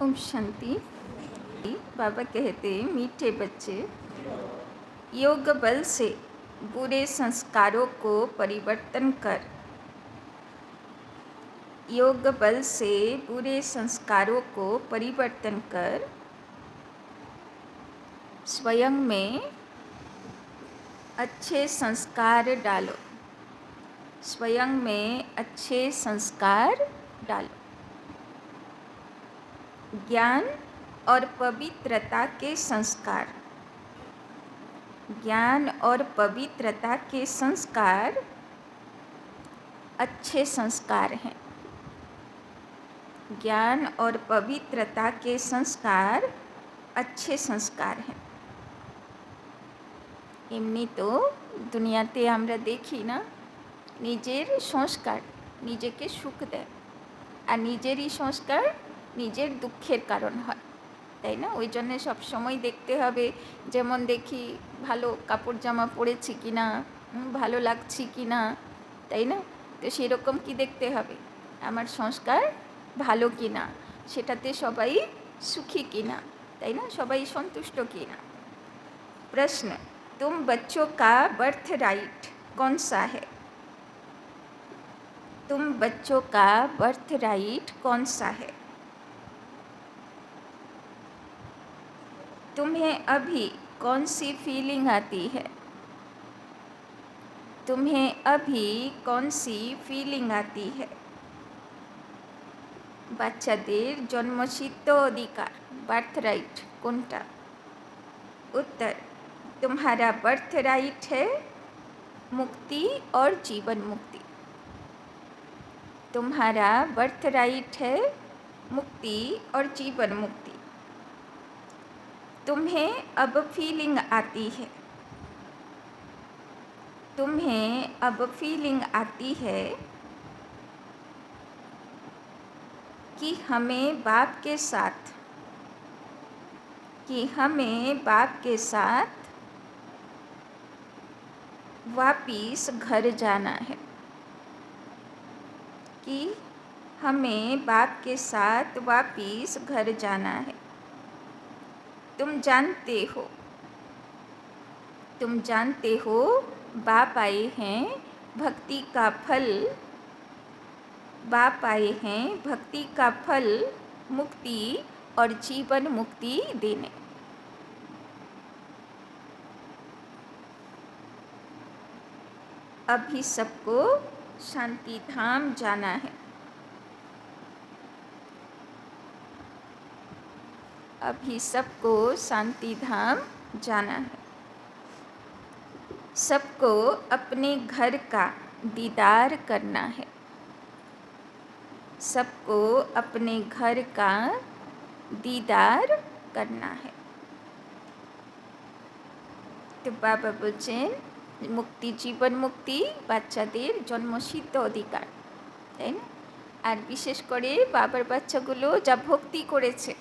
ओम शांति। बाबा कहते मीठे बच्चे, योग बल से बुरे संस्कारों को परिवर्तन कर। योग बल से बुरे संस्कारों को परिवर्तन कर स्वयं में अच्छे संस्कार डालो। स्वयं में अच्छे संस्कार डालो। ज्ञान और पवित्रता के संस्कार। ज्ञान और पवित्रता के संस्कार अच्छे संस्कार हैं। ज्ञान और पवित्रता के संस्कार अच्छे संस्कार हैं। एमनी तो दुनियाते आमरा देखी ना, निजेर संस्कार निजेके सुख देय और निजेरই संस्कार निजेर दुःखेर कारण হয়, তাই না? ওই জন্যে সবসময় দেখতে হবে, যেমন দেখি ভালো কাপড় জামা পরেছি কি না, ভালো লাগছি কি না, তাই না? তো সেরকম কি দেখতে হবে, আমার সংস্কার ভালো কি না, সেটাতে সবাই সুখী কি না, তাই না? সবাই সন্তুষ্ট কি না। प्रश्न, तुम बच्चों का बर्थ राइट कौन सा है? तुम बच्चों का बर्थ राइट कौन सा है? तुम्हें अभी कौन सी फीलिंग आती है? तुम्हें अभी कौन सी फीलिंग आती है? বাচ্চাদের জন্মসিদ্ধ অধিকার বার্থ রাইট কোনটা? उत्तर, तुम्हारा बर्थ राइट है मुक्ति और जीवन मुक्ति। तुम्हारा बर्थ राइट है मुक्ति और जीवन मुक्ति। तुम्हें अब फीलिंग आती है, तुम्हें अब फीलिंग आती है कि हमें बाप के साथ वापिस घर जाना है। कि हमें बाप के साथ वापिस घर जाना है। तुम जानते हो बाप आए हैं भक्ति का फल, बाप आए हैं भक्ति का फल मुक्ति और जीवन मुक्ति देने। अभी सबको शांति धाम जाना है। अभी सबको शांति धाम जाना है। सबको अपने घर का दीदार करना है। सबको अपने घर का दीदार करना है। तो बाबा बोलছেন মুক্তি জীবন মুক্তি বাচ্চাদের জন্মসিদ্ধ অধিকার, তাই না? আর বিশেষ করে বাবার বাচ্চাগুলো যা ভক্তি করেছে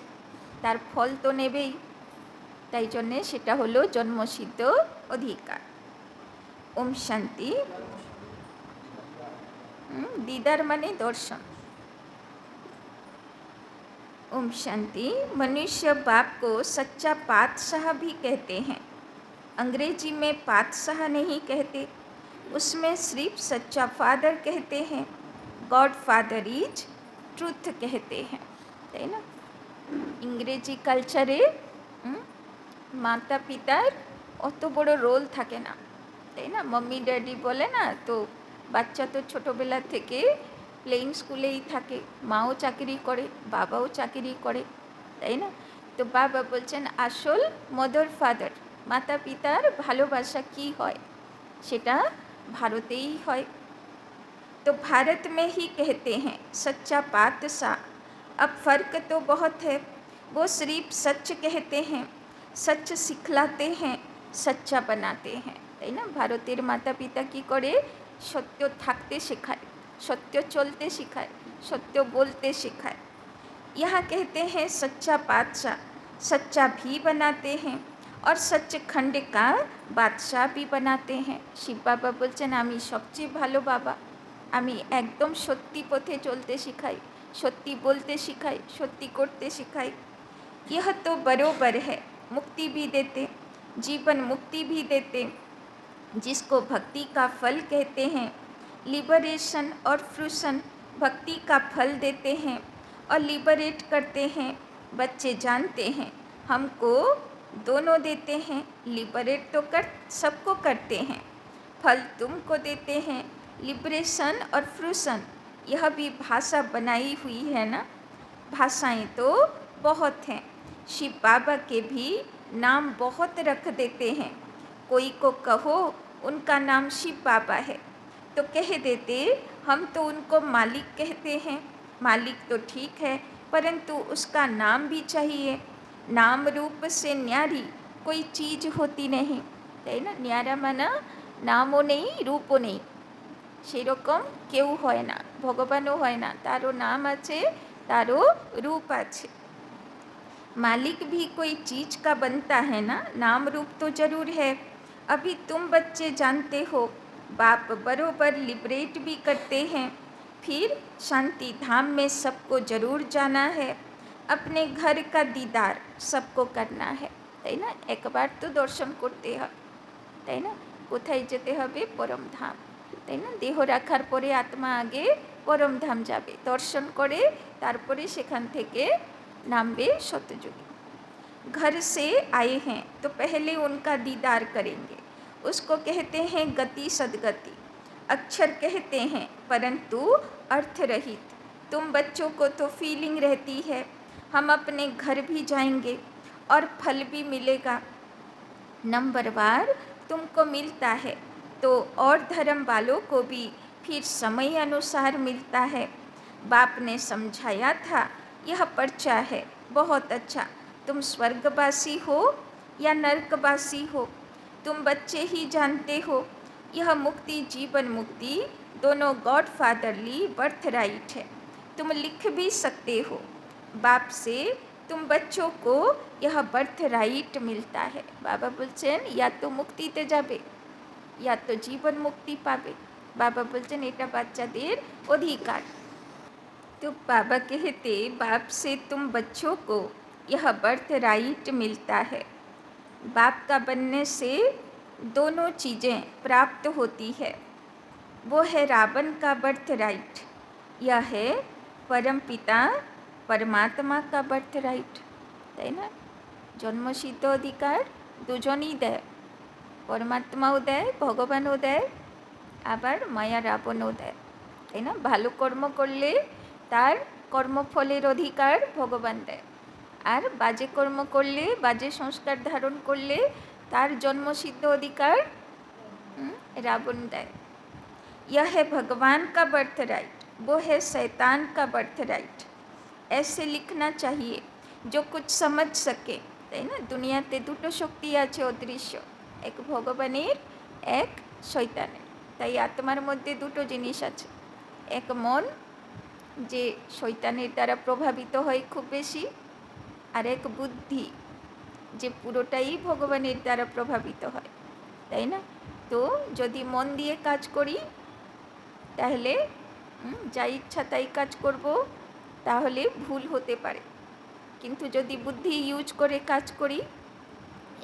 তার ফল তো নেবেই, তাই জন্যে সেটা হলো জন্মসিদ্ধ অধিকার। ओम शांति। दीदार माने दर्शन। ओम शांति। मनुष्य बाप को सच्चा पातशाह भी कहते हैं। अंग्रेजी में पातशाह नहीं कहते, उसमें सिर्फ सच्चा फादर कहते हैं। गॉड फादर इज ट्रूथ कहते हैं, है ना? इंग्रेजी कल्चरे माता पितार অত বড় রোল থাকে না, তাই না? মাম্মি ড্যাডি বলে না, তো বাচ্চা তো ছোটোবেলা থেকে প্লেইং স্কুলেই থাকে, মাও চাকরি করে বাবাও চাকরি করে, তাই না? তো বাবা বলছেন আসল মদার ফাদার माता पितार भालोबासा की है सेटा भारतेई है। तो भारत में ही कहते हैं सच्चा पातशाह। अब फ़र्क तो बहुत है, वो सिर्फ सच कहते हैं, सच सिखलाते हैं, सच्चा बनाते हैं, ताई ना? भारतेर माता पिता की करे सत्य थाकते सिखाए, सत्य चलते सिखाए, सत्य बोलते सिखाए। यहाँ कहते हैं सच्चा पातशाह, सच्चा भी बनाते हैं और सच्चखंड का बादशाह भी बनाते हैं। शिव बाबा बोलছেন আমি সবচেয়ে ভালো বাবা, আমি একদম সত্যি পথে চলতে শেখাই, सत्यि बोलते सिखाए, सत्यि करते सिखाए। यह तो बरोबर है, मुक्ति भी देते, जीवन मुक्ति भी देते, जिसको भक्ति का फल कहते हैं। लिबरेशन और फ्रूशन भक्ति का फल देते हैं और लिबरेट करते हैं। बच्चे जानते हैं हमको दोनों देते हैं, लिबरेट तो कर सबको करते हैं, फल तुमको देते हैं। लिबरेशन और फ्रूशन यह भी भाषा बनाई हुई है ना, भाषाएं तो बहुत हैं। शिव बाबा के भी नाम बहुत रख देते हैं। कोई को कहो उनका नाम शिव बाबा है तो कह देते हम तो उनको मालिक कहते हैं। मालिक तो ठीक है, परंतु उसका नाम भी चाहिए। नाम रूप से न्यारी कोई चीज़ होती नहीं, है ना। न्यारा माना नामो नहीं रूपो नहीं, সেরকম কেউ হয় না, ভগবানও হয় না, তারও নাম আছে, তারও रूप আছে। मालिक भी कोई चीज़ का बनता है ना, नाम रूप तो जरूर है। अभी तुम बच्चे जानते हो बाप बरोबर लिबरेट भी करते हैं। फिर शांति धाम में सबको जरूर जाना है, अपने घर का दीदार सबको करना है, তাই না। একবার তো দর্শন করতে হয়, তাই না। কোথায় যেতে হবে? পরম ধাম, তাই না। দেহ রাখার পরে আত্মা আগে পরম ধাম যাবে, দর্শন করে তারপরে সেখান থেকে नामवे सतयुगी। घर से आए हैं तो पहले उनका दीदार करेंगे, उसको कहते हैं गति सदगति। अक्षर कहते हैं परंतु अर्थ रहित। तुम बच्चों को तो फीलिंग रहती है, हम अपने घर भी जाएंगे और फल भी मिलेगा, नंबरवार तुमको मिलता है तो और धर्म वालों को भी फिर समय अनुसार मिलता है। बाप ने समझाया था यह पर्चा है बहुत अच्छा, तुम स्वर्गवासी हो या नरकवासी हो तुम बच्चे ही जानते हो। यह मुक्ति जीवन मुक्ति दोनों गॉड फादरली बर्थ राइट है, तुम लिख भी सकते हो। बाप से तुम बच्चों को यह बर्थ राइट मिलता है। बाबा बोलছেন या तो मुक्तिते जाबे या तो जीवन मुक्ति पाबे। बाबा बोलছেন এটা বাচ্চাদের অধিকার। तो बाबा कहते बाप से तुम बच्चों को यह बर्थ राइट मिलता है। बाप का बनने से दोनों चीज़ें प्राप्त होती है। वो है रावण का बर्थ राइट, यह है परम पिता परमात्मा का बर्थ राइट, তাই না। জন্মসিদ্ধ অধিকার দুজনই দেয়, পরমাত্মাও দেয়, ভগবানও দেয়, আবার মায়া রাবণও দেয়, তাই না। ভালো কর্ম করলে তার কর্মফলের অধিকার ভগবান দেয়, আর বাজে কর্ম করলে বাজে সংস্কার ধারণ করলে তার জন্মসিদ্ধ অধিকার रावण देय। यह है भगवान का बर्थ राइट, वो है शैतान का बर्थ राइट। ऐसे लिखना चाहिए जो कुछ समझ सके, তাই না। দুনিয়াতে দুটো শক্তি আছে অদৃশ্য, এক ভগবানের এক শয়তানের। তাই আত্মার মধ্যে দুটো জিনিস আছে, এক মন যে শয়তানের দ্বারা প্রভাবিত হয় খুব বেশি, আর এক বুদ্ধি যে পুরোটাই ভগবানের দ্বারা প্রভাবিত হয়, তাই না। তো যদি মন দিয়ে কাজ করি তাহলে যা ইচ্ছা তাই কাজ করব, তাহলে ভুল হতে পারে। কিন্তু যদি বুদ্ধি ইউজ করে কাজ করি,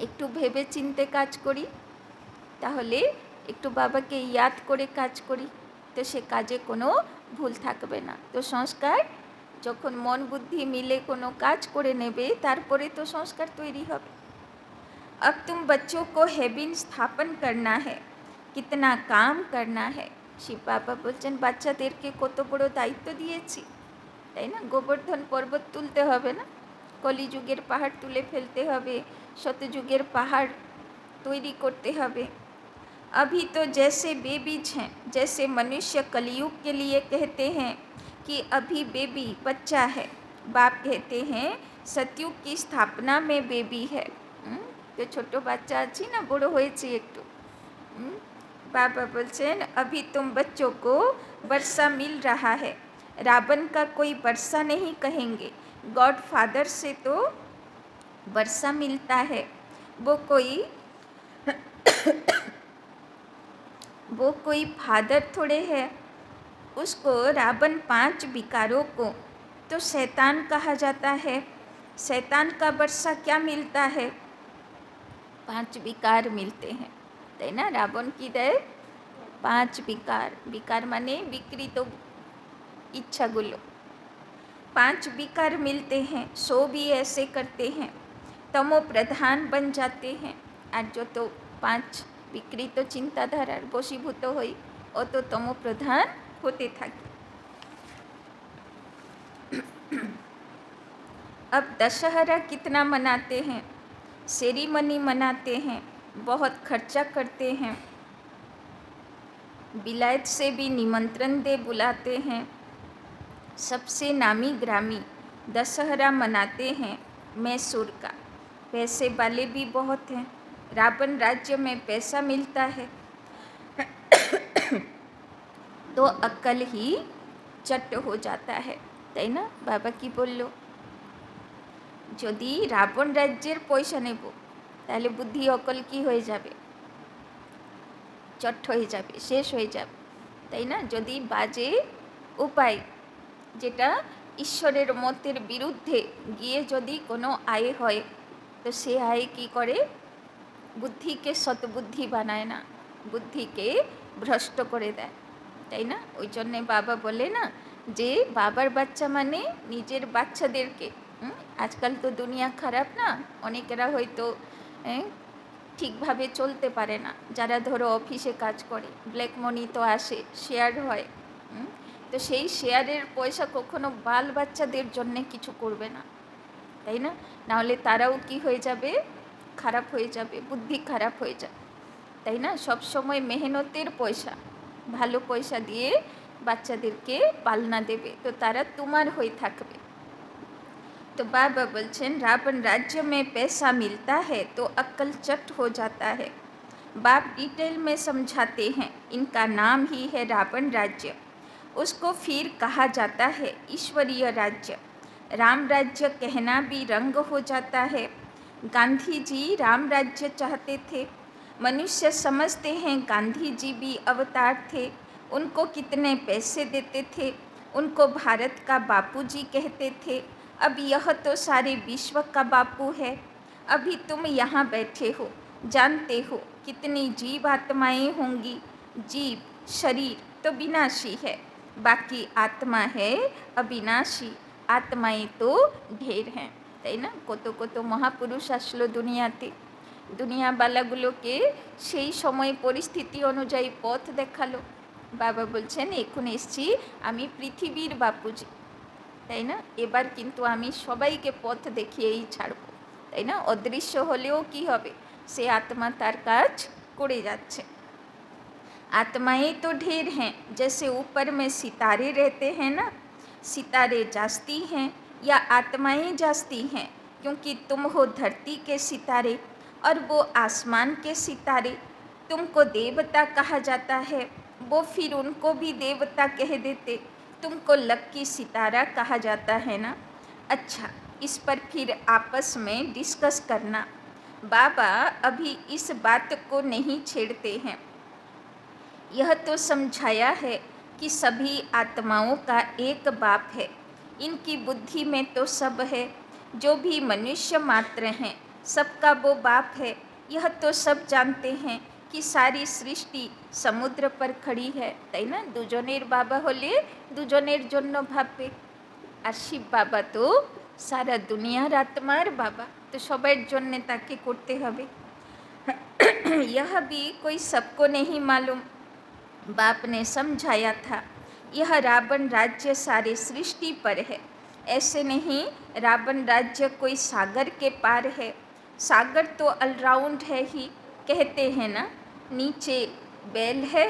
একটু ভেবে চিন্তে কাজ করি, তাহলে একটু বাবাকে ইয়াদ করে কাজ করি, তো সে কাজে কোনো ভুল থাকবে না। তো সংস্কার যখন মন বুদ্ধি মিলে কোনো কাজ করে নেবে তারপরে তো সংস্কার তৈরি হবে। अब तुम बच्चों को हेबिन स्थापन करना है, कितना काम करना है। শিব বাবা বলছেন বাচ্চাদেরকে কত বড় দায়িত্ব দিয়েছি, তাই না। গোবর্ধন পর্বত তুলতে হবে না, কলিযুগের পাহাড় তুলে ফেলতে হবে, শতযুগের পাহাড় তৈরি করতে হবে। अभी तो जैसे बेबीज हैं, जैसे मनुष्य कलयुग के लिए कहते हैं कि अभी बेबी बच्चा है, बाप कहते हैं सतयुग की स्थापना में बेबी है। तो छोटो बच्चा अच्छी ना बड़ो होएছি একটু। बाबा बोलছেন अभी तुम बच्चों को वर्षा मिल रहा है, रावण का कोई वर्षा नहीं कहेंगे, गॉड फादर से तो वर्षा मिलता है। वो कोई फादर थोड़े है, उसको रावण 5 विकारों को तो शैतान कहा जाता है। शैतान का वर्षा क्या मिलता है? 5 विकार मिलते हैं, है ना। रावण की देय 5 विकार, विकार माने विकृत इच्छागुलो। 5 विकार मिलते हैं, 100 भी ऐसे करते हैं, तमो प्रधान बन जाते हैं। और जो तो 5 विकृत चिंताधारार बशीभूत हई ओ तो तमो प्रधान होते থাকে। अब दशहरा कितना मनाते हैं? सेरीमनी मनाते हैं, बहुत खर्चा करते हैं, विलायत से भी निमंत्रण दे बुलाते हैं, सबसे नामी ग्रामी दशहरा मनाते हैं मैसूर का। पैसे वाले भी बहुत हैं, रावण राज्य में पैसा मिलता है तो अक्ल ही चट हो जाता है, ताई ना। बाबा की बोलो, यदि रावण राज्येर पैसा नेब ताहले बुद्धि अकल की हो जाबे, चट हो जाबे, शेष हो जाबे, ताई ना। यदि बाजे उपाय जेटा ईश्वरेर मतेर बिरुद्धे गिये यदि कोनो आय हय तो से आय की करे, बुद्धि के सतबुद्धि बनाय ना, बुद्धि के भ्रष्ट करे देय, ताई ना। ओई जन्य बाबा बोले ना जे बाबार बाच्चा माने निजेर बाच्चादेरके, आजकल तो दुनिया खराब ना, अनेकेरा हयतो ठीक भावे चलते पारे ना, जारा धरो अफिसे काज करे, ब्लैक मनी तो आसे, शेयर हय, तो सेई शेयारेर पयसा कखनो बाल बाच्चादेर जन्य किछु करबे ना, ताई ना। नाहले ताराओ कि हये जाबे, खाराप हये जाबे, बुद्धि खाराप हये जाबे, ताई ना। सब समय मेहनतेर पयसा, भालो पयसा दिए बाच्चादेरके पालना देबे तो तारा तुम्हार हये थाकबे। तो बाबा बोलছেন रावण राज्य में पैसा मिलता है तो अक्ल चट हो जाता है। बाप डिटेल में समझाते हैं, इनका नाम ही है रावण राज्य। उसको फिर कहा जाता है ईश्वरीय राज्य। राम राज्य कहना भी रंग हो जाता है। गांधी जी राम राज्य चाहते थे। मनुष्य समझते हैं गांधी जी भी अवतार थे। उनको कितने पैसे देते थे, उनको भारत का बापूजी कहते थे। अब यह तो सारे विश्व का बापू है। अभी तुम यहाँ बैठे हो, जानते हो कितनी जीव आत्माएं होंगी। जीव शरीर तो विनाशी है, बाकी आत्मा है अविनाशी। आत्माएं तो ढेर हैं, তাই না। কত কত মহাপুরুষ আসলো দুনিয়াতে, দুনিয়াওয়ালাগুলোকে সেই সময় পরিস্থিতি অনুযায়ী পথ দেখালো। বাবা বলছেন এখন এসছি আমি পৃথিবীর বাপুজি, তাই না। এবার কিন্তু আমি সবাইকে পথ দেখিয়েই ছাড়ব, তাই না। অদৃশ্য হলেও কি হবে, সে আত্মা তার কাজ করে যাচ্ছে। आत्माएं तो ढेर हैं, जैसे ऊपर में सितारे रहते हैं ना, सितारे जास्ती हैं या आत्माएं जास्ती हैं, क्योंकि तुम हो धरती के सितारे और वो आसमान के सितारे। तुमको देवता कहा जाता है, वो फिर उनको भी देवता कह देते। तुमको लक्की सितारा कहा जाता है ना। अच्छा, इस पर फिर आपस में डिस्कस करना। बाबा अभी इस बात को नहीं छेड़ते हैं। यह तो समझाया है कि सभी आत्माओं का एक बाप है। इनकी बुद्धि में तो सब है, जो भी मनुष्य मात्र हैं सबका वो बाप है। यह तो सब जानते हैं कि सारी सृष्टि समुद्र पर खड़ी है, ताई ना। दुजनेर बाबा होले दुजनेर जन्य भाबबे, और शिव बाबा तो सारा दुनियार आत्मार बाबा, तो सबार जन्य ताके करते हबे। यह भी कोई सबको नहीं मालूम। बाप ने समझाया था यह रावण राज्य सारे सृष्टि पर है, ऐसे नहीं। रावण राज्य कोई सागर के पार है। सागर तो ऑलराउंड है ही, कहते हैं ना। नीचे बैल है,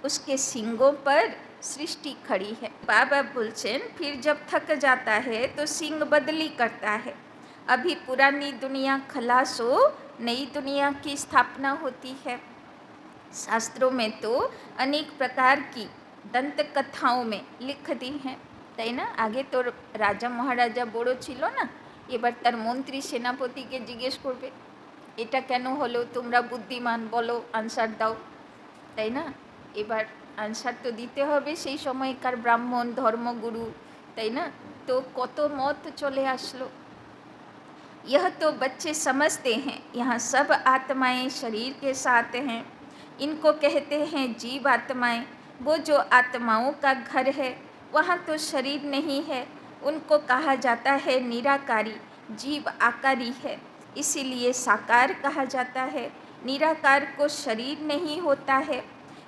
उसके सींगों पर सृष्टि खड़ी है। बाबा बोलছেন फिर जब थक जाता है तो सींग बदली करता है। अभी पुरानी दुनिया खलास हो, नई दुनिया की स्थापना होती है। शास्त्रों में तो अनेक प्रकार की दंत कथाओं में लिख दी हैं, ताई ना। आगे तो राजा महाराजा बड़ो छिलो ना, एबार तार मंत्री सेनापति के जिज्ञेस करबे এটা কেন হলো, তোমরা বুদ্ধিমান বলো, আনসার দাও, তাই না। এবার আনসার তো দিতে হবে সেই সময়কার ব্রাহ্মণ ধর্মগুরু তাই না? তো কত মত চলে আসলো। यह तो बच्चे समझते हैं यहाँ सब आत्माएं शरीर के साथ हैं। इनको कहते हैं जीव आत्माएं। वो जो आत्माओं का घर है वहाँ तो शरीर नहीं है। उनको कहा जाता है निराकारी। जीव आकारी है, इसीलिए साकार कहा जाता है। निराकार को शरीर नहीं होता है।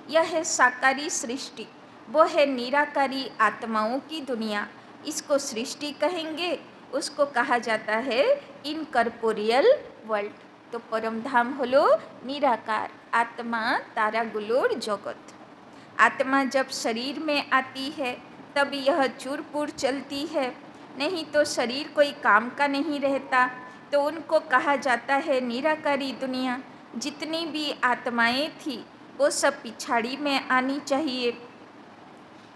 यह है साकारी सृष्टि, वो है निराकारी आत्माओं की दुनिया। इसको सृष्टि कहेंगे। उसको कहा जाता है इनकर्पोरियल वर्ल्ड। तो परम धाम हलो निराकार आत्मा, तारागुलोर जगत। आत्मा जब शरीर में आती है तब यह चूरपुर चलती है, नहीं तो शरीर कोई काम का नहीं रहता। तो उनको कहा जाता है निराकारी दुनिया। जितनी भी आत्माएं थी वो सब पिछाड़ी में आनी चाहिए,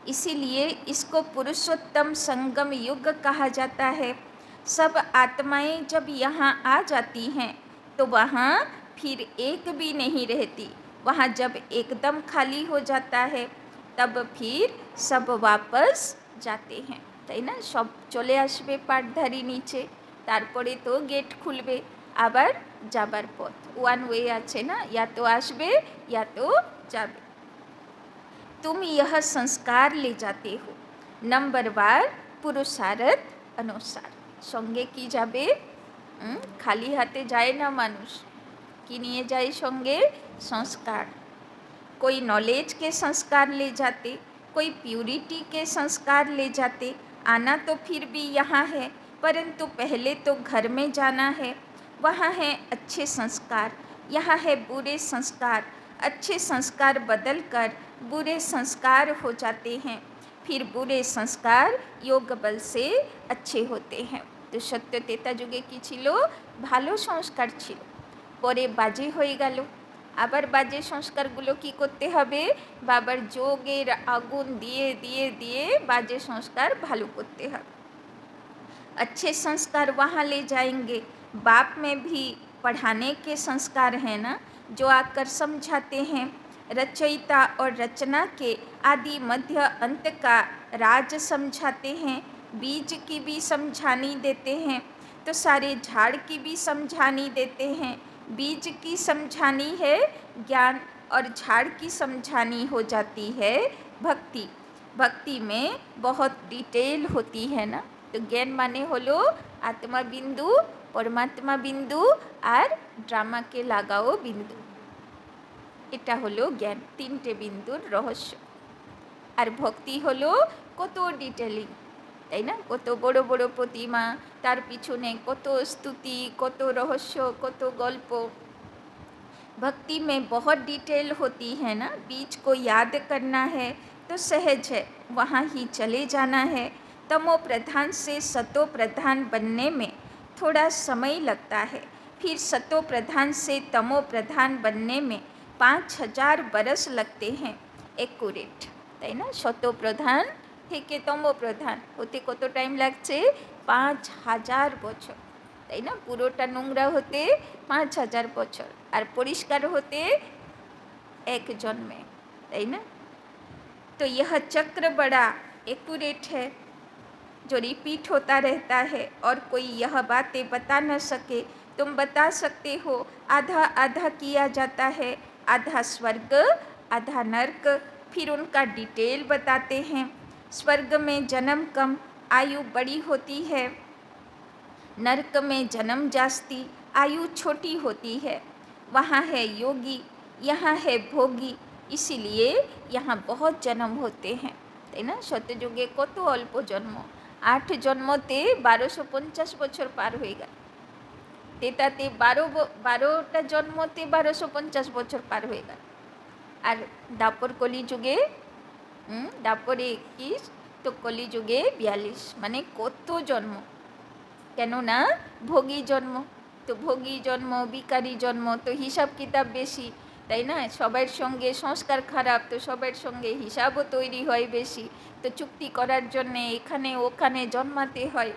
इसीलिए इसको पुरुषोत्तम संगम युग कहा जाता है। सब आत्माएं जब यहाँ आ जाती हैं तो वहाँ फिर एक भी नहीं रहती। वहाँ जब एकदम खाली हो जाता है तब फिर सब वापस जाते हैं, তাই না? সব চলে আসবে পাটধারি নিচে, তারপরে তো গেট খুলবে, আবার যাবার পথ ওয়ান ওয়ে আছে না, या तो আসবে या तो যাবে। तुम यह संस्कार ले जाते हो नंबरवार पुरुषार्थ अनुसार। संगे की जाबे, खाली हाथे जाए ना मानुष, की निये जाए संगे संस्कार। कोई नॉलेज के संस्कार ले जाते, कोई प्यूरिटी के संस्कार ले जाते। आना तो फिर भी यहाँ है, परंतु पहले तो घर में जाना है। वहाँ है अच्छे संस्कार, यहाँ है बुरे संस्कार। अच्छे संस्कार बदल कर बुरे संस्कार हो जाते हैं, फिर बुरे संस्कार योग बल से अच्छे होते हैं। तो सत्य त्रेता जुगे की छिलो भालो संस्कार छिलो, परे बाजे হয়ে গেল। আবার বাজে সংস্কারগুলো কি করতে হবে? বাবার যোগের আগুন দিয়ে দিয়ে দিয়ে বাজে সংস্কার ভালো করতে হবে। अच्छे संस्कार वहाँ ले जाएंगे। बाप में भी पढ़ाने के संस्कार हैं ना, जो आकर समझाते हैं। रचयिता और रचना के आदि मध्य अंत का राज समझाते हैं। बीज की भी समझानी देते हैं, तो सारे झाड़ की भी समझानी देते हैं। बीज की समझानी है ज्ञान और झाड़ की समझानी हो जाती है भक्ति। भक्ति में बहुत डिटेल होती है ना। तो ज्ञान माने हलो आत्मा बिंदु, परमात्मा बिंदु और ड्रामा के लागाओ बिंदु। এটা হলো জ্ঞান, তিনটে বিন্দুর রহস্য। আর ভক্তি হলো কত ডিটেলিং, তাই না? কত বড় বড় প্রতিমা, তার পিছনে কত स्तुति, কত রহস্য, কত গল্প। भक्ति में बहुत डिटेल होती है ना। बीज को याद करना है तो सहज है, वहाँ ही चले जाना है। तमो प्रधान से सतो प्रधान बनने में थोड़ा समय लगता है, फिर सतो प्रधान से तमो प्रधान बनने में 5000 बरस लगते हैं एक्यूरेट, তাই না? শত প্রধান থেকে তম প্রধান হতে কত টাইম লাগছে? 5000 বছর, তাই না? পুরোটা নোংরা হতে 5000 বছর, আর পরিষ্কার হতে एक जन्मे, তাই না? तो यह चक्र बड़ा एक्यूरेट है, जो रिपीट होता रहता है और कोई यह बातें बता न सके। तुम बता सकते हो, आधा आधा किया जाता है, आधा स्वर्ग आधा नर्क। फिर उनका डिटेल बताते हैं। स्वर्ग में जन्म कम, आयु बड़ी होती है। नर्क में जन्म जास्ती, आयु छोटी होती है। वहाँ है योगी, यहाँ है भोगी, इसीलिए यहाँ बहुत जन्म होते हैं, তাই না? সত্যযুগে কত অল্প জন্ম, 8 জন্মতে 1250 বছর পার হয়ে গেল। তেতাতে 12টা জন্মতে 1250 বছর পার হয়ে গেল। আর দাপর কলিযুগে দাপরে 21, তো কলিযুগে 42, মানে কত জন্ম। কেননা ভোগী জন্ম, তো ভোগী জন্ম, বিকারী জন্ম, তো হিসাব কিতাব বেশি, তাই না? সবার সঙ্গে সংস্কার খারাপ, তো সবার সঙ্গে হিসাবও তৈরি হয় বেশি, তো চুক্তি করার জন্যে এখানে ওখানে জন্মাতে হয়।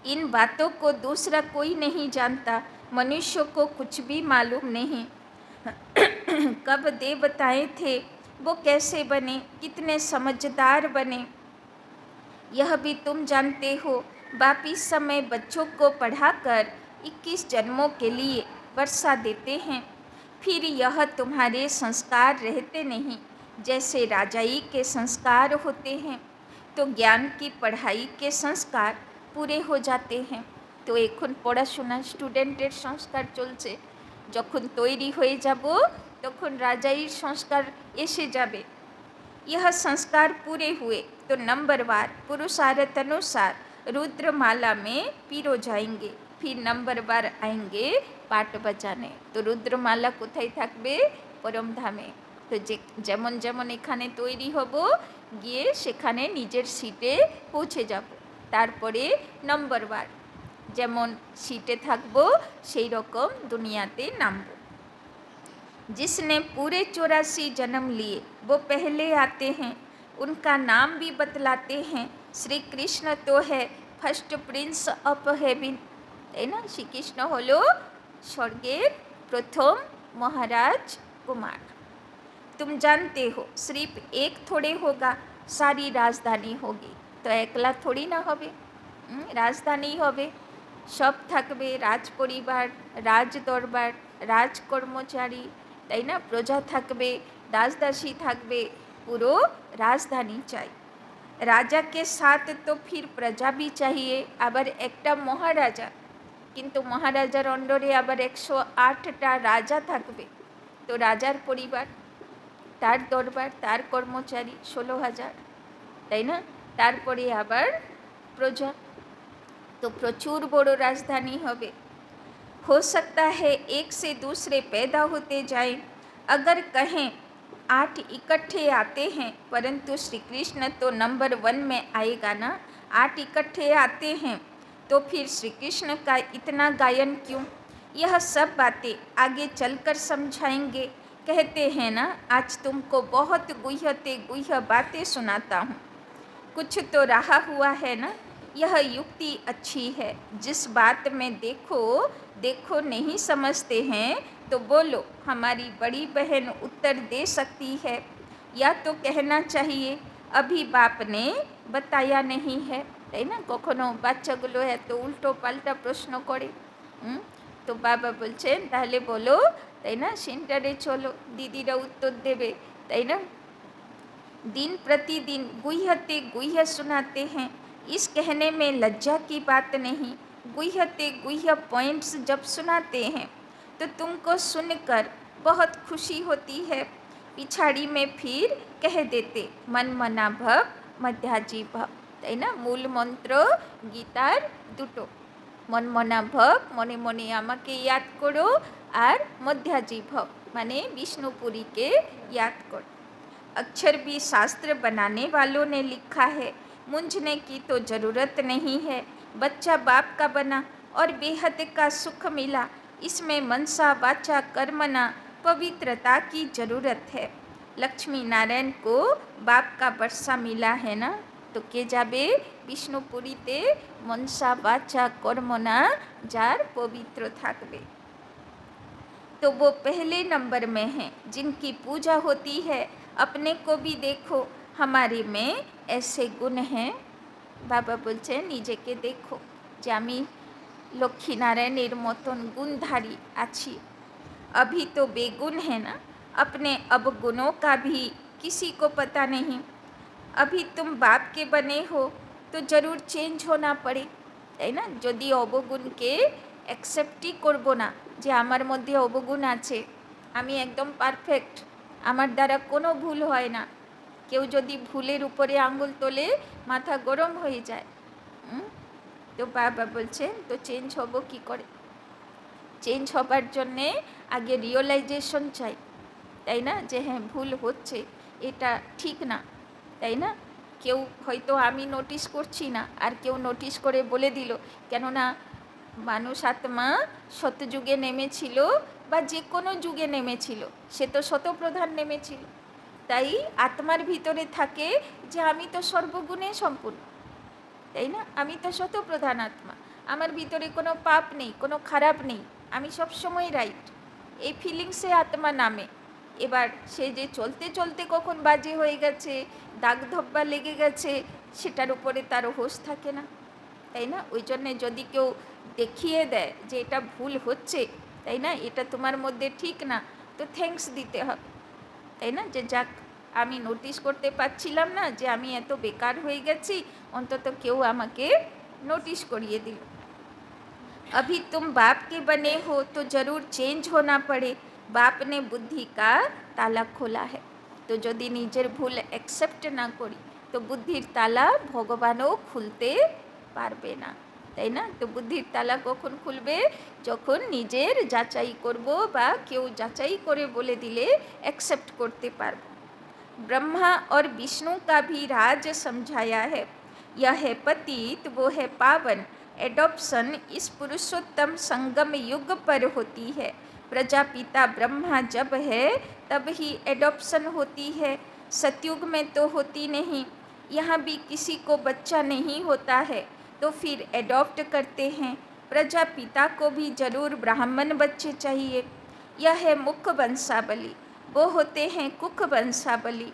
इन बातों को दूसरा कोई नहीं जानता, मनुष्य को कुछ भी मालूम नहीं। कब देवताएं थे, वो कैसे बने, कितने समझदार बने, यह भी तुम जानते हो, बाप इस समय बच्चों को पढ़ाकर 21 जन्मों के लिए वर्षा देते हैं। फिर यह तुम्हारे संस्कार रहते नहीं, जैसे राजाई के संस्कार होते हैं, तो ज्ञान की पढ़ाई के संस्कार पूरे हो जाते हैं। तो এখন পড়াশোনা স্টুডেন্টের সংস্কার চলছে, যখন তৈরি হয়ে যাব তখন রাজাইর সংস্কার এসে যাবে। यह संस्कार पूरे हुए तो नंबरवार पुरुषार्थ अनुसार रुद्रमाला में पिरो जाएंगे, फिर नंबरवार आएंगे पाठ बजाने। तो रुद्रमाला कोথায় থাকবে? পরমধামে। তো যেমন যেমন এখানে তৈরি হব, গিয়ে সেখানে নিজের সিটে পৌঁছে যাব। তারপরে নম্বরবার যেমন সিটে থাকবো সেই রকম দুনিয়াতে নামব। जिसने पूरे 84 जन्म लिए वो पहले आते हैं, उनका नाम भी बतलाते हैं। श्री कृष्ण तो है फर्स्ट प्रिंस ऑफ हेवन, है ना। श्री कृष्ण हलो स्वर्गेर प्रथम महाराज कुमार। तुम जानते हो सिर्फ एक थोड़े होगा, सारी राजधानी होगी। तो एकला थोड़ी ना होबे, राजधानी होबे, सब থাকবে, রাজ পরিবার, রাজ দরবার, রাজ কর্মচারী, তাই না, প্রজা থাকবে, দাসদাসী থাকবে, পুরো রাজধানী চাই। রাজা কে সাথ তো ফির প্রজা भी चाहिए, আবার একটা মহারাজা, কিন্তু মহারাজার অন্ডরে আবার 108টা রাজা থাকবে। তো রাজার পরিবার, তার দরবার, তার কর্মচারী 16,000, তাই না। তারপরে আবার প্রজা, তো প্রচুর বড় রাজধানী হবে। हो सकता है एक से दूसरे पैदा होते जाएं। अगर कहें 8 इकट्ठे आते हैं, परंतु श्री कृष्ण तो नंबर 1 में आएगा ना। 8 इकट्ठे आते हैं तो फिर श्री कृष्ण का इतना गायन क्यों? यह सब बातें आगे चलकर समझाएंगे। कहते हैं ना, आज तुमको बहुत गुह्य बातें सुनाता हूँ। कुछ तो रहा हुआ है ना। यह युक्ति अच्छी है। जिस बात में देखो नहीं समझते हैं तो बोलो, हमारी बड़ी बहन उत्तर दे सकती है। या तो कहना चाहिए अभी बाप ने बताया नहीं है, তাই না। কখনো বাচ্চাগুলো এত উল্টো পাল্টা প্রশ্ন করে। তো বাবা বলছেন তাহলে বলো, তাই না, সেন্টারে চলো, দিদিরা উত্তর দেবে, তাই না। दिन प्रतिदिन गुह्य सुनाते हैं। इस कहने में लज्जा की बात नहीं। गुह्य पॉइंट्स जब सुनाते हैं तो तुमको सुनकर बहुत खुशी होती है। पिछाड़ी में फिर कह देते मन मना भव मध्याजी भव, তাই না। মূল মন্ত্র গীতার দুটো, মন মনা ভব, মনে মনে আমাকে याद करो, আর মধ্যাজি ভব মানে বিষ্ণুপুরীকে याद करो। अक्षर भी शास्त्र बनाने वालों ने लिखा है, मूंझने की तो ज़रूरत नहीं है। बच्चा बाप का बना और बेहद का सुख मिला, इसमें मनसा वाचा कर्मना पवित्रता की ज़रूरत है। लक्ष्मी नारायण को बाप का वर्षा मिला है ना, तो के जाबे विष्णुपुरीते मनसा वाचा कर्मना जार पवित्र थाकबे। तो वो पहले नंबर में हैं जिनकी पूजा होती है। अपने को भी देखो, हमारे में ऐसे गुण हैं। बाबा बोलते निजेके देखो যে আমি লক্ষ্মীনারায়ণের মতন गुणधारी आछि। अभी तो बेगुण है ना, अपने अवगुणों का भी किसी को पता नहीं। अभी तुम बाप के बने हो तो ज़रूर चेंज होना पड़े, তাই না। যদি অবগুণকে অ্যাকসেপ্টই করব না যে আমার মধ্যে অবগুণ আছে, আমি একদম পারফেক্ট, আমার দ্বারা কোনো ভুল হয় না, কেউ যদি ভুলের উপরে আঙুল তোলে মাথা গরম হয়ে যায়। তো বাবা বলছেন তো চেঞ্জ হব কি করে? চেঞ্জ হবার জন্যে আগে রিয়েলাইজেশন চাই, তাই না, যে হ্যাঁ ভুল হচ্ছে, এটা ঠিক না, তাই না। কেউ হয়তো আমি নোটিস করছি না, আর কেউ নোটিস করে বলে দিল, কেননা মানুষ আত্মা শতযুগে নেমেছিল বা যে কোনো যুগে নেমেছিল, সে তো শতপ্রধান নেমেছিল। তাই আত্মার ভিতরে থাকে যে আমি তো সর্বগুণে সম্পূর্ণ, তাই না, আমি তো শতপ্রধান আত্মা, আমার ভিতরে কোনো পাপ নেই, কোনো খারাপ নেই, আমি সবসময় রাইট, এই ফিলিংসে আত্মা নামে। এবার সে যে চলতে চলতে কখন বাজে হয়ে গেছে, দাগ ধব্বা লেগে গেছে, সেটার উপরে তারও হোশ থাকে না, তাই না? ওই জন্যে যদি কেউ দেখিয়ে দেয় যে এটা ভুল হচ্ছে, তাই না, এটা তোমার মধ্যে ঠিক না, তো থ্যাঙ্কস দিতে হবে, তাই না, যে যাক আমি নোটিস করতে পারছিলাম না যে আমি এত বেকার হয়ে গেছি, অন্তত কেউ আমাকে নোটিস করিয়ে দিল। अभी तुम बाप के बने हो तो जरूर चेंज होना पड़े, बाप ने बुद्धि का ताला खोला है। तो যদি নিজের ভুল অ্যাকসেপ্ট না করি তো বুদ্ধির তালা ভগবানও খুলতে পারবে না, তাই না? তো বুদ্ধির তালা কখন খুলবে? যখন নিজের যাচাই করব বা কেউ যাচাই করে বলে দিলে অ্যাকসেপ্ট করতে পারব। ब्रह्मा और विष्णु का भी राज समझाया है। यह है पतित, वो है पावन। एडॉप्शन इस पुरुषोत्तम संगम युग पर होती है। प्रजापिता ब्रह्मा जब है तब ही एडॉप्शन होती है, सतयुग में तो होती नहीं। यहाँ भी किसी को बच्चा नहीं होता है तो फिर एडॉप्ट करते हैं। प्रजापिता को भी जरूर ब्राह्मण बच्चे चाहिए। यह है मुख वंशावली, वो होते हैं कुख वंशावली।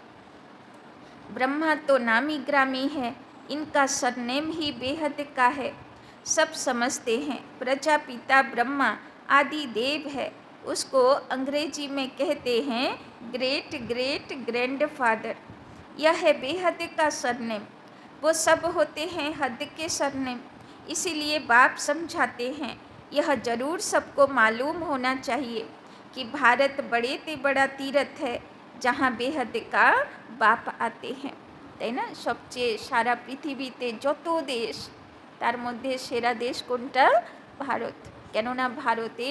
ब्रह्मा तो नामी ग्रामी है, इनका सरनेम ही बेहद का है। सब समझते हैं प्रजापिता ब्रह्मा आदि देव है, उसको अंग्रेजी में कहते हैं ग्रेट ग्रेट ग्रैंडफादर। यह है बेहद का सरनेम, वो सब होते हैं हद के सरनेम। इसीलिए बाप समझाते हैं यह जरूर सबको मालूम होना चाहिए कि भारत बड़े ते बड़ा तीर्थ है जहाँ बेहद का बाप आते हैं, তাই না? সবচেয়ে সারা পৃথিবীতে যত দেশ তার মধ্যে সেরা দেশ কোনটা? ভারত, কেননা ভারতে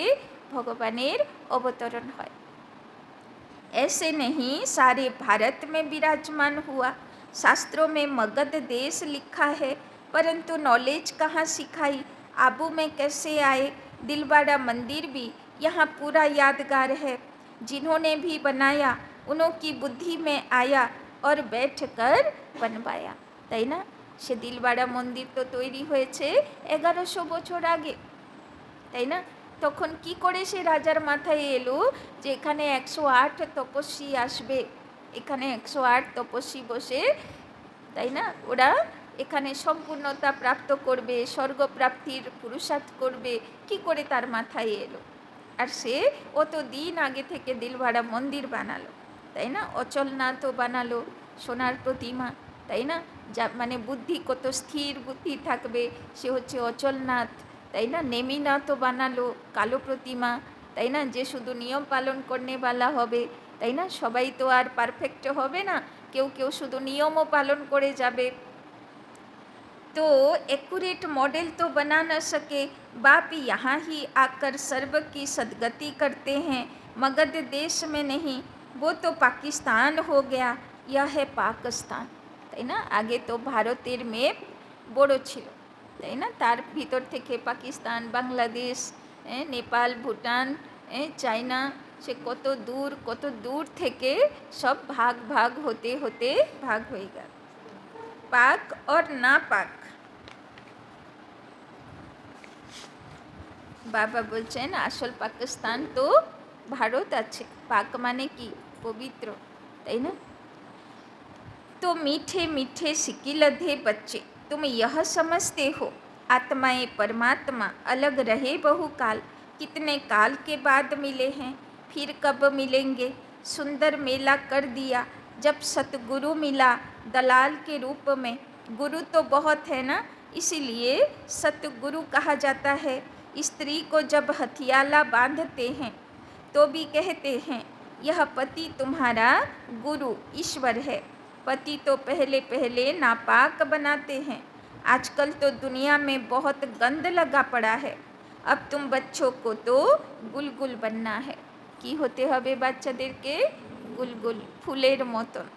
ভগবানের অবতরণ হয়। ऐसे नहीं सारे भारत में विराजमान हुआ। शास्त्रों में मगध देश लिखा है, परंतु नॉलेज कहाँ सिखाई, आबू में कैसे आए। दिलवाड़ा मंदिर भी यहाँ पूरा यादगार है। जिन्होंने भी बनाया उन्होंने बुद्धि में आया और बैठकर बनवाया, তাই না? সে দিলবাড়া মন্দির তো তৈরি হয়েছে 1100 বছর আগে, তাই না? তখন কি করে সে রাজার মাথায় এলো যে এখানে 108 তপস্বী আসবে, এখানে 108 তপস্বী বসে, তাই না, ওরা এখানে সম্পূর্ণতা প্রাপ্ত করবে, স্বর্গপ্রাপ্তির পুরুষার্থ করবে, কি করে তার মাথায় এলো? আর সে অত দিন আগে থেকে দিলবাড়া মন্দির বানালো, তাই না? অচলনাথও বানালো, সোনার প্রতিমা, তাই না? যা মানে বুদ্ধি কত স্থির বুদ্ধি থাকবে, সে হচ্ছে অচলনাথ, তাই না? নেমিনাথও বানালো, কালো প্রতিমা, তাই না, যে শুধু নিয়ম পালন করনেওয়ালা হবে, তাই না? সবাই তো আর পারফেক্ট হবে না, কেউ কেউ শুধু নিয়মও পালন করে যাবে। तो एक्यूरेट मॉडल तो बना न सके, बाप यहाँ ही आकर सर्व की सदगति करते हैं। मगध देश में नहीं, वो तो पाकिस्तान हो गया, यह है पाकिस्तान, তাই না? আগে তো ভারতের মেপ বড় ছিল, তাই না? তার ভিতর থেকে পাকিস্তান, বাংলাদেশ, নেপাল, ভুটান, চায়না, সে কত দূর থেকে সব ভাগ ভাগ হতে হতে ভাগ হয়ে গেল। পাক और না পাক, বাবা বলছেন আসল পাকিস্তান তো ভারত আছে, পাক মানে কি? পবিত্র, তাই না? तो मीठे मीठे सिकिलधे बच्चे, तुम यह समझते हो आत्माएं परमात्मा अलग रहे बहुकाल, कितने काल के बाद मिले हैं, फिर कब मिलेंगे। सुंदर मेला कर दिया जब सतगुरु मिला दलाल के रूप में। गुरु तो बहुत है ना, इसीलिए सतगुरु कहा जाता है। स्त्री को जब हथियाला बांधते हैं तो भी कहते हैं यह पति तुम्हारा गुरु ईश्वर है। पति तो पहले पहले नापाक बनाते हैं। आजकल तो दुनिया में बहुत गंद लगा पड़ा है। अब तुम बच्चों को तो गुलगुल बनना है। কি হতে হবে বাচ্চাদেরকে? গুলগুল, ফুলের মতন।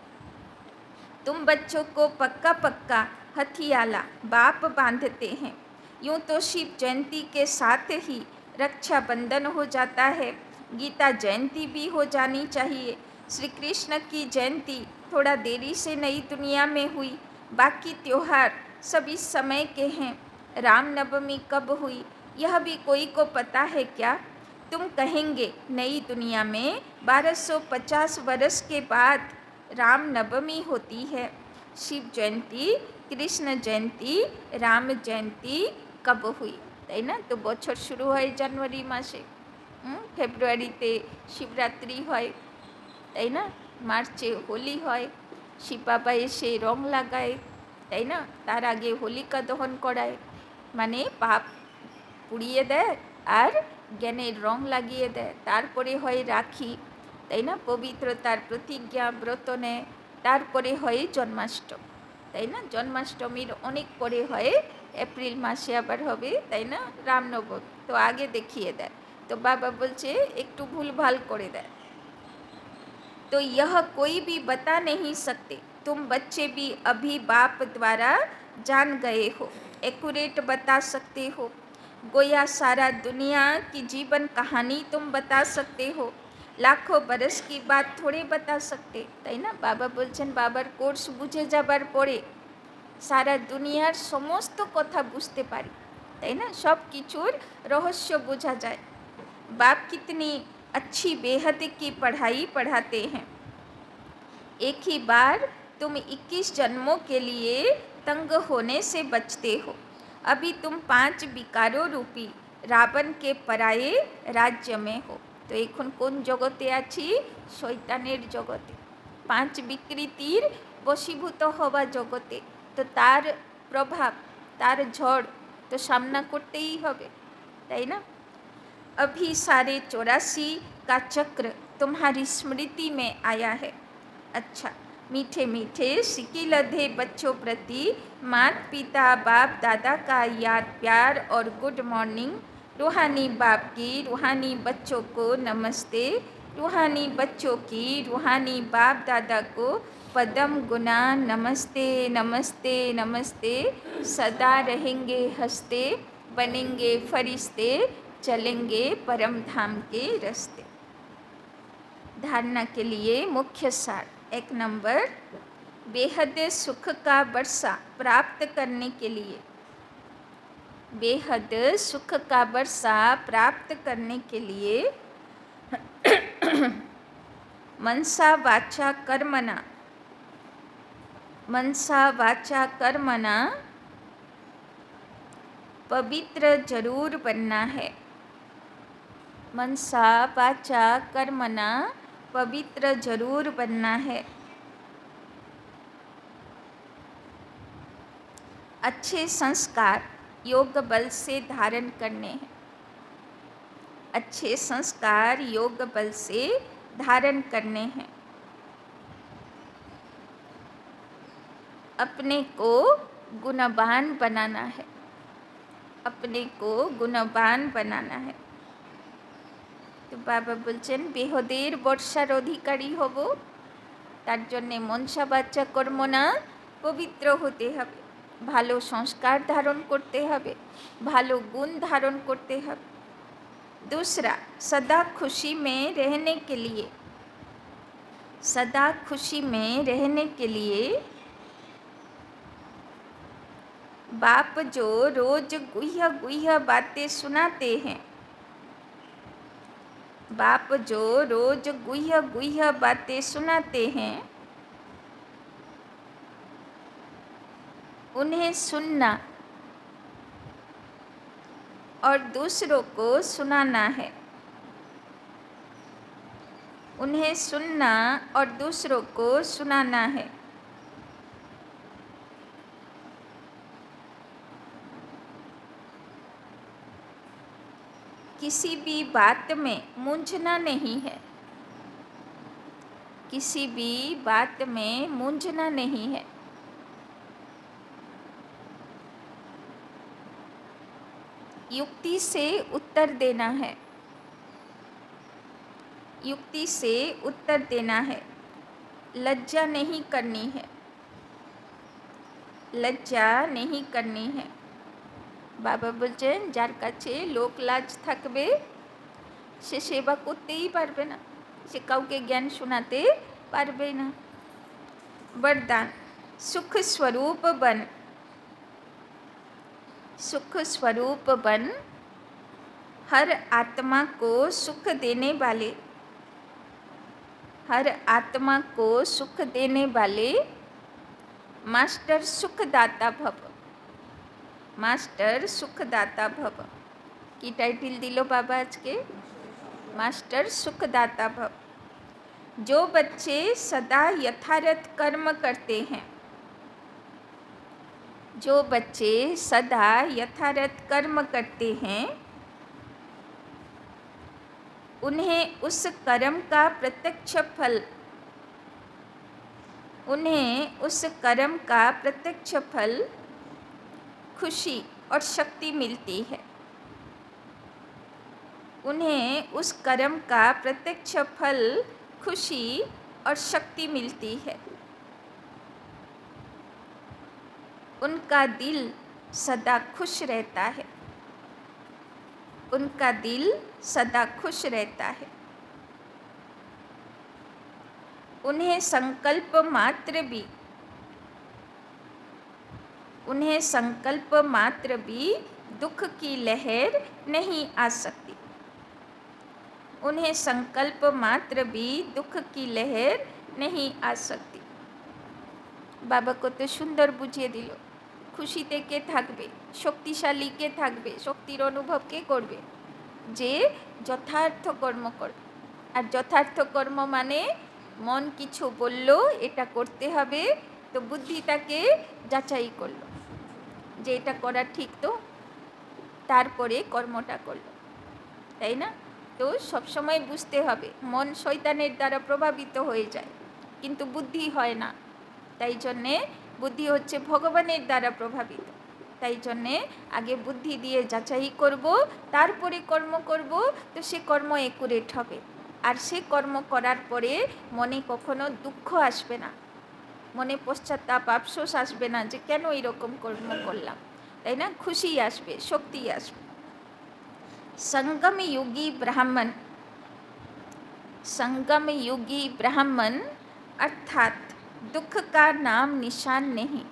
तुम बच्चों को पक्का पक्का हथियाला बाप बांधते हैं। यूँ तो शिव जयंती के साथ ही रक्षाबंधन हो जाता है, गीता जयंती भी हो जानी चाहिए। श्री कृष्ण की जयंती थोड़ा देरी से नई दुनिया में हुई, बाकी त्योहार सब इस समय के हैं। रामनवमी कब हुई यह भी कोई को पता है क्या? तुम कहेंगे नई दुनिया में 1250 वर्ष के बाद रामनवमी होती है। शिव जयंती, कृष्ण जयंती, राम जयंती कब हुई, তাই না? তো বছর শুরু হয় জানুয়ারি মাসে, ফেব্রুয়ারিতে শিবরাত্রি হয়, তাই না? মার্চে হোলি হয়, শিব বাবা এসে রং লাগায়, তাই না? তার আগে হোলিকা দহন করায়, মানে পাপ পুড়িয়ে দেয় আর জ্ঞানের রং লাগিয়ে দেয়। তারপরে হয় রাখি, তাই না? পবিত্রতার প্রতিজ্ঞা ব্রত নেয়। তারপরে হয় জন্মাষ্টমী, তাই না? জন্মাষ্টমীর অনেক পরে হয়, এপ্রিল মাসে আবার হবে, তাই না? রামনবমী। তো আগে দেখিয়ে দেয়। তো বাবা বলছে একটু ভুলভাল করে দেয়। तो यह कोई भी बता नहीं सकते, तुम बच्चे भी अभी बाप द्वारा जान गए हो, एक्यूरेट बता सकते हो, गोया सारा दुनिया की जीवन कहानी तुम बता सकते हो, लाखों बरस की बात थोड़े बता सकते, তাই না? বাবা বলছেন বাবার কোর্স বুঝে যাবার পরে সারা দুনিয়ার সমস্ত কথা বুঝতে পারি, তাই না? সব কিছুর রহস্য বোঝা যায়। बाप कितनी अच्छी बेहद की पढ़ाई पढ़ाते हैं। एक ही बार तुम 21 जन्मों के लिए तंग होने से बचते हो। अभी तुम 5 विकारों रूपी रावण के पराये राज्य में हो। तो এখন কোন জগতে আছি? শয়তানের জগতে, 5 বিকৃতির বশীভূত হওয়া জগতে। তো তার প্রভাব, তার ঝড় তো সামনা করতেই হবে, তাই না? अभी सारे 84 का चक्र तुम्हारी स्मृति में आया है। अच्छा, मीठे मीठे सिक्की लधे बच्चों प्रति माता पिता बाप दादा का याद प्यार और गुड मॉर्निंग। रूहानी बाप की रूहानी बच्चों को नमस्ते, रूहानी बच्चों की रूहानी बाप दादा को पदम गुना नमस्ते नमस्ते नमस्ते। सदा रहेंगे हंसते, बनेंगे फरिश्ते, चलेंगे परम धाम के रास्ते। धारणा के लिए मुख्य सार। 1 नंबर, बेहद सुख का वर्षा प्राप्त करने के लिए, बेहद सुख का वर्षा प्राप्त करने के लिए मनसा वाचा कर्मणा, मनसा वाचा कर्मणा पवित्र जरूर बनना है। मनसा वाचा कर्मणा पवित्र जरूर बनना है। अच्छे संस्कार योग बल से धारण करने हैं। अच्छे संस्कार योग बल से धारण करने हैं। अपने को गुणवान बनाना है, अपने को गुणवान बनाना है। তো বাবা বলছেন বেহদের বর্ষার অধিকারী হব, তার জন্যে মনসা বাচ্চা কর্ম না পবিত্র হতে হবে, ভালো সংস্কার ধারণ করতে হবে, ভালো গুণ ধারণ করতে হবে। दूसरा, सदा खुशी में रहने के लिए, सदा खुशी में रहने के लिए बाप जो रोज गुह्य गुह्य बातें सुनाते हैं, बाप जो रोज गुह्य गुह्य बातें सुनाते हैं, उन्हें सुनना और दूसरों को सुनाना है, उन्हें सुनना और दूसरों को सुनाना है। किसी भी बात में मूंझना नहीं है, किसी भी बात में मूंझना नहीं है। युक्ति से उत्तर देना है, युक्ति से उत्तर देना है। लज्जा नहीं करनी है, लज्जा नहीं करनी है। বাবা বলছেন যার কাছে লোক লাজ থাকবে সে সেবা করতেই পারবে না, সে কাউকে জ্ঞান শোনাতে পারবে না। वरदान, सुख स्वरूप बन, सुख स्वरूप बन, हर आत्मा को सुख देने वाले, हर आत्मा को सुख देने वाले मास्टर सुखदाता भव, मास्टर सुखदाता भव की टाइटल दिलो बाबा आज के, मास्टर सुखदाता भव। जो बच्चे सदा यथार्थ कर्म करते हैं, जो बच्चे सदा यथार्थ कर्म करते हैं, उन्हें उस कर्म का प्रत्यक्ष फल, उन्हें उस कर्म का प्रत्यक्ष फल खुशी और शक्ति मिलती है। उन्हें उस कर्म का प्रत्यक्ष फल खुशी और शक्ति मिलती है। उनका दिल सदा खुश रहता है, उनका दिल सदा खुश रहता है। उन्हें संकल्प मात्र भी, उन्हें संकल्प मात्र भी दुख की लहर नहीं आ सकती, उन्हें संकल्प मात्र भी दुख की लहर नहीं आ सकती। बाबा को तो सुंदर बुझिए दिल, खुशीते के থাকবে, শক্তিশালী কে থাকবে, শক্তির অনুভব কে করবে, যে যথার্থ কর্ম করবে। আর যথার্থ কর্ম মানে মন কিছু বলল এটা করতে হবে, তো বুদ্ধি তাকে যাচাই করলো যে এটা করা ঠিক, তো তারপরে কর্মটা করলো, তাই না? তো সবসময় বুঝতে হবে মন শয়তানের দ্বারা প্রভাবিত হয়ে যায়, কিন্তু বুদ্ধি হয় না। তাই জন্যে বুদ্ধি হচ্ছে ভগবানের দ্বারা প্রভাবিত। তাই জন্যে আগে বুদ্ধি দিয়ে যাচাই করব, তারপরে কর্ম করব, তো সে কর্ম একুরেট হবে। আর সে কর্ম করার পরে মনে কখনো দুঃখ আসবে না, মনে পশ্চাত্তাপ আফসোস আসবে না যে কেন এরকম কর্ম করলাম, তাই না? খুশি আসবে, শক্তি আসবে। संगम युगी ब्राह्मण, संगम युगी ब्राह्मण अर्थात दुख का नाम निशान नहीं।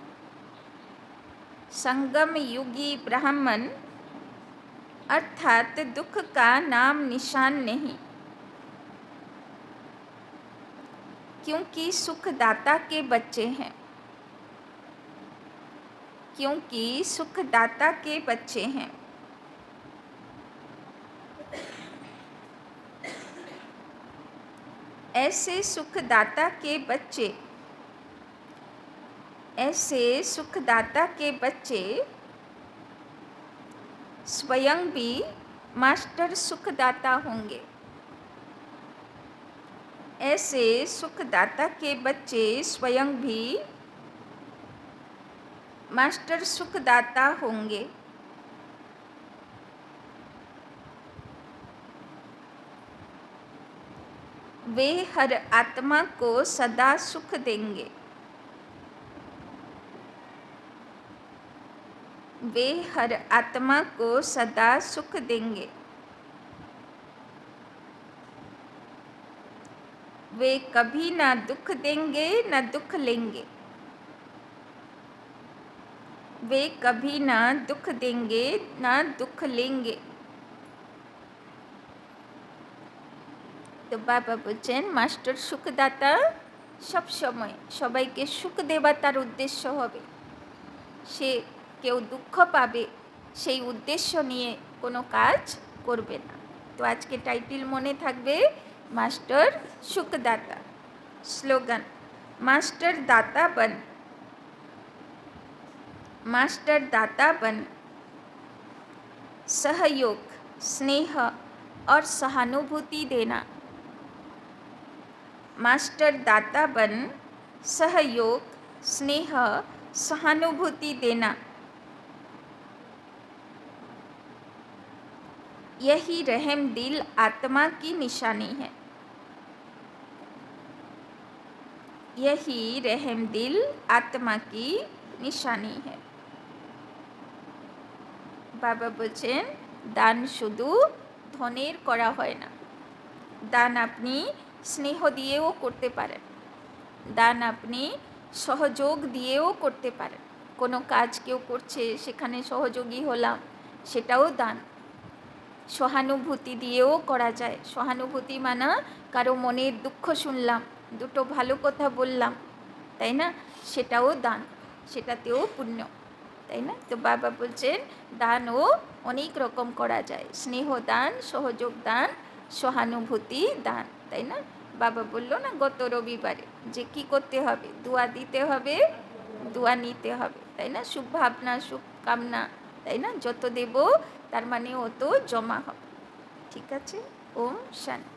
संगम युगी ब्राह्मण अर्थात दुख का नाम निशान नहीं, क्योंकि सुखदाता के बच्चे हैं, क्योंकि सुखदाता के बच्चे हैं। ऐसे सुखदाता के बच्चे, ऐसे सुखदाता के बच्चे स्वयं भी मास्टर सुखदाता होंगे। ऐसे सुखदाता के बच्चे स्वयं भी मास्टर सुखदाता होंगे। वे हर आत्मा को सदा सुख देंगे, वे हर आत्मा को सदा सुख देंगे। वे कभी ना दुख देंगे ना दुख लेंगे, वे कभी ना दुख देंगे ना दुख लेंगे। তো বাবা বলছেন মাস্টার সুখদাতা সব সময় সবাইকে সুখ দেওয়া তার উদ্দেশ্য হবে, সে কেউ দুঃখ পাবে সেই উদ্দেশ্য নিয়ে কোনো কাজ করবে না। তো আজকে টাইটেল মনে থাকবে মাস্টার সুখদাতা। স্লোগান मास्टर दाता बन, मास्टर दाता बन। सहयोग, स्नेह और सहानुभूति देना। मास्टर दाता बन, सहयोग, स्नेह, सहानुभूति देना। यही रहम दिल आत्मा की निशानी है, यही रहम दिल आत्मा की निशानी है। बाबा বলছেন দান শুধু ধনের করা হয় না, দান আপনি স্নেহ দিয়েও করতে পারেন, দান আপনি সহযোগ দিয়েও করতে পারেন। কোনো কাজ কেউ করছে সেখানে সহযোগী হলাম, সেটাও দান। সহানুভূতি দিয়েও করা যায়। সহানুভূতি মানে কারো মনের দুঃখ শুনলাম, দুটো ভালো কথা বললাম, তাই না? সেটাও দান। সেটাতেও পুণ্য, তাই না? তো বাবা বলছেন দানও অনেক রকম করা যায়, স্নেহ দান, সহযোগ দান, সহানুভূতি দান, তাই না? বাবা বললো না গত রবিবারে যে কি করতে হবে, দোয়া দিতে হবে, দোয়া নিতে হবে, তাই না? শুভ ভাবনা, শুভ কামনা, তাই না? যত দেব তার মানে অত জমা হবে। ঠিক আছে? ওম শান্তি।